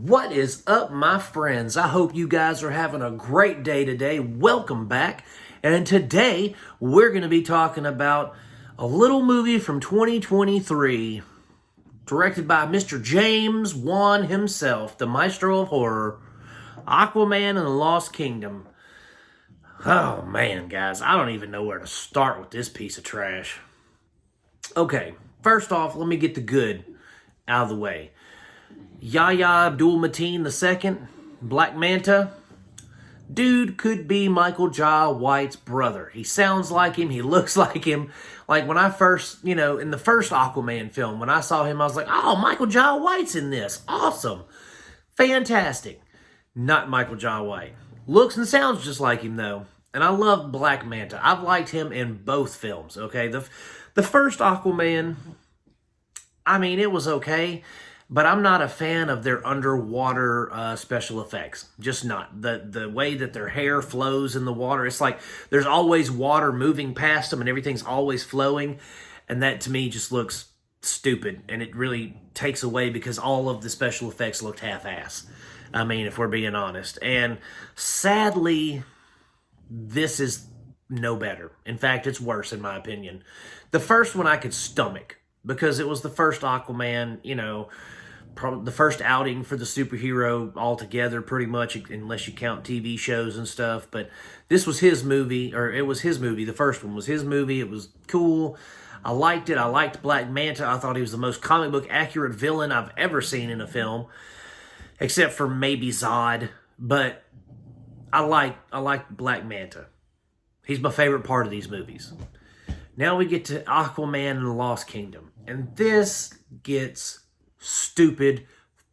What is up, my friends? I hope you guys are having a great day today. Welcome back. And today we're going to be talking about a little movie from 2023 directed by Mr. James Wan himself, the maestro of horror, Aquaman and the Lost Kingdom. Oh man, guys, I don't even know where to start with this piece of trash. Okay, first off, let me get the good out of the way. Yahya Abdul-Mateen II, Black Manta, dude could be Michael Jai White's brother. He sounds like him. He looks like him. Like when I first, in the first Aquaman film, when I saw him, I was like, oh, Michael Jai White's in this. Awesome. Fantastic. Not Michael Jai White. Looks and sounds just like him, though. And I love Black Manta. I've liked him in both films, okay? The first Aquaman, I mean, it was okay. But I'm not a fan of their underwater special effects. Just not. The way that their hair flows in the water. It's like there's always water moving past them and everything's always flowing. And that to me just looks stupid. And it really takes away because all of the special effects looked half-ass. I mean, if we're being honest. And sadly, this is no better. In fact, it's worse in my opinion. The first one I could stomach because it was the first Aquaman, probably the first outing for the superhero altogether, pretty much, unless you count TV shows and stuff. But this was his movie, or it was his movie. The first one was his movie. It was cool. I liked it. I liked Black Manta. I thought he was the most comic book accurate villain I've ever seen in a film, except for maybe Zod. But I like Black Manta. He's my favorite part of these movies. Now we get to Aquaman and the Lost Kingdom. And this gets stupid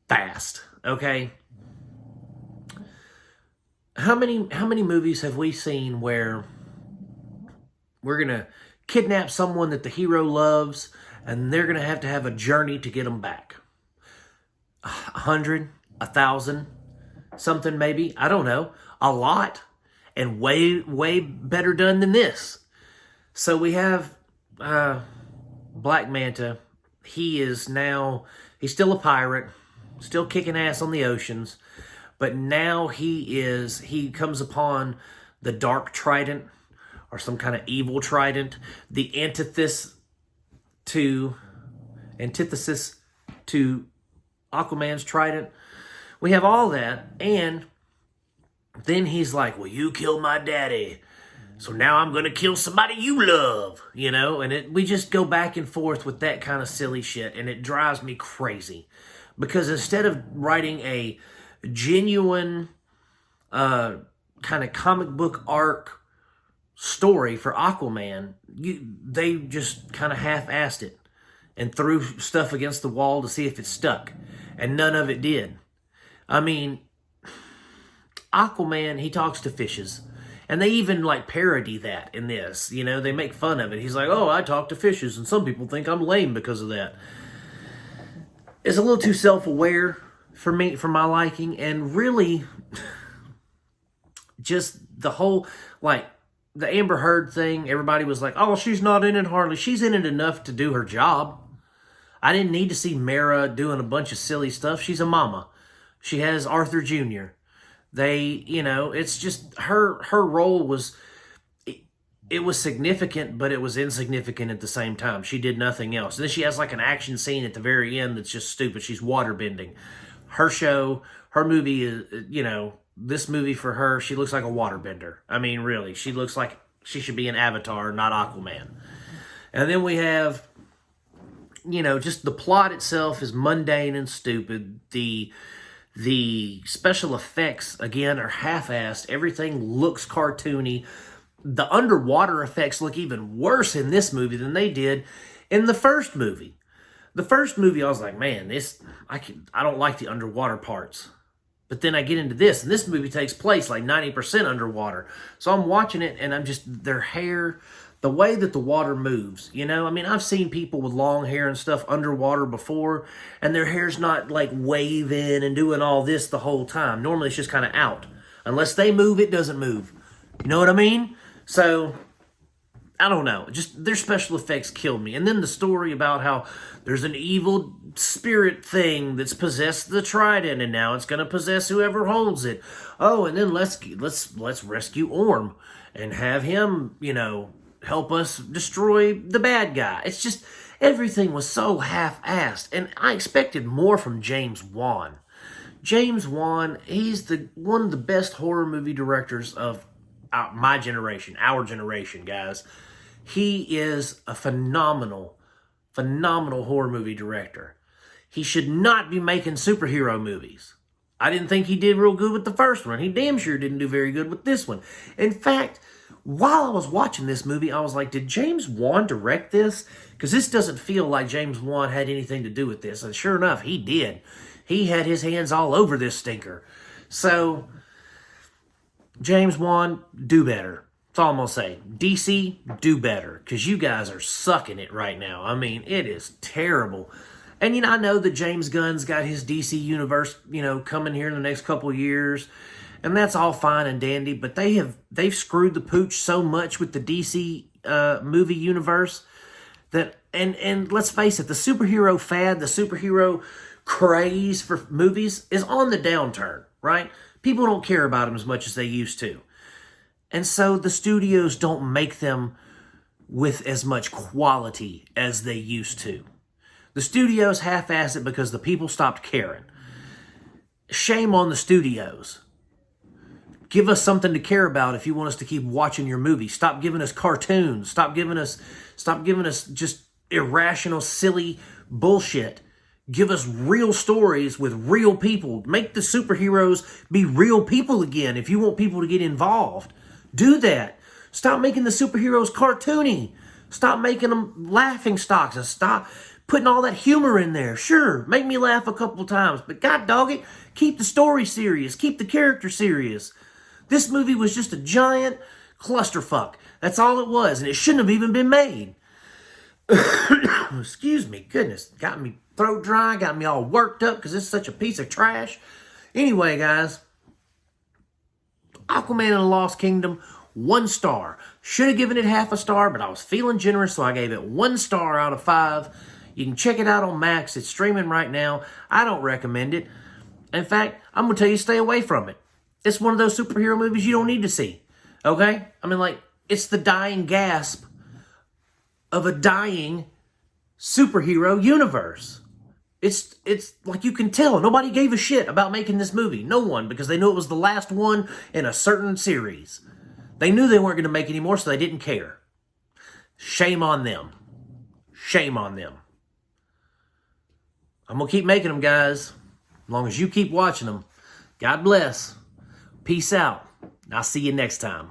fast, okay? How many movies have we seen where we're going to kidnap someone that the hero loves and they're going to have a journey to get them back? 100, 1,000, something maybe, I don't know. A lot, and way better done than this. So we have Black Manta. He's still a pirate, still kicking ass on the oceans, but now he comes upon the Dark Trident, or some kind of evil trident, the antithesis to Aquaman's trident. We have all that, and then he's like, well, you killed my daddy, so now I'm going to kill somebody you love, and we just go back and forth with that kind of silly shit, and it drives me crazy. Because instead of writing a genuine kind of comic book arc story for Aquaman, they just kind of half-assed it and threw stuff against the wall to see if it stuck, and none of it did. I mean, Aquaman, he talks to fishes. And they even, parody that in this. They make fun of it. He's like, oh, I talk to fishes, and some people think I'm lame because of that. It's a little too self-aware for me, for my liking, and really, just the whole, the Amber Heard thing, everybody was like, oh, she's not in it hardly. She's in it enough to do her job. I didn't need to see Mara doing a bunch of silly stuff. She's a mama. She has Arthur Jr., it's just her role was, it was significant, but it was insignificant at the same time. She did nothing else. And then she has an action scene at the very end that's just stupid. She's waterbending. Her show, her movie is, this movie for her, she looks like a waterbender. I mean, really, she looks like she should be an Avatar, not Aquaman. And then we have, just the plot itself is mundane and stupid. The special effects, again, are half-assed. Everything looks cartoony. The underwater effects look even worse in this movie than they did in the first movie. The first movie, I was like, man, I don't like the underwater parts. But then I get into this, and this movie takes place 90% underwater. So I'm watching it, and I'm just, their hair, the way that the water moves, I've seen people with long hair and stuff underwater before, and their hair's not waving and doing all this the whole time. Normally it's just kind of out. Unless they move, it doesn't move. You know what I mean? So I don't know. Just their special effects killed me. And then the story about how there's an evil spirit thing that's possessed the trident, and now it's going to possess whoever holds it. Oh, and then let's rescue Orm and have him, help us destroy the bad guy. It's just everything was so half-assed, and I expected more from James Wan. James Wan, he's one of the best horror movie directors of my generation, our generation, guys. He is a phenomenal horror movie director. He should not be making superhero movies. I didn't think he did real good with the first one. He damn sure didn't do very good with this one. In fact, while I was watching this movie, I was like, did James Wan direct this? Because this doesn't feel like James Wan had anything to do with this. And sure enough, he did. He had his hands all over this stinker. So, James Wan, do better. That's all I'm going to say. DC, do better. Because you guys are sucking it right now. I mean, it is terrible. And, I know that James Gunn's got his DC universe, coming here in the next couple of years. And that's all fine and dandy. But they've screwed the pooch so much with the DC movie universe that, and let's face it, the superhero fad, the superhero craze for movies is on the downturn, right? People don't care about them as much as they used to. And so the studios don't make them with as much quality as they used to. The studios half-ass it because the people stopped caring. Shame on the studios. Give us something to care about if you want us to keep watching your movie. Stop giving us cartoons. Stop giving us just irrational, silly bullshit. Give us real stories with real people. Make the superheroes be real people again if you want people to get involved. Do that. Stop making the superheroes cartoony. Stop making them laughing stocks and stop putting all that humor in there. Sure, make me laugh a couple times, but god dog it, keep the story serious. Keep the character serious. This movie was just a giant clusterfuck. That's all it was, and it shouldn't have even been made. Excuse me, goodness. Got me throat dry, got me all worked up because it's such a piece of trash. Anyway, guys, Aquaman and the Lost Kingdom, 1 star. Should have given it half a star, but I was feeling generous, so I gave it 1 star out of 5. You can check it out on Max. It's streaming right now. I don't recommend it. In fact, I'm going to tell you, stay away from it. It's one of those superhero movies you don't need to see. Okay? I mean, it's the dying gasp of a dying superhero universe. It's like you can tell. Nobody gave a shit about making this movie. No one, because they knew it was the last one in a certain series. They knew they weren't going to make any more, so they didn't care. Shame on them. Shame on them. I'm going to keep making them, guys. As long as you keep watching them. God bless. Peace out. I'll see you next time.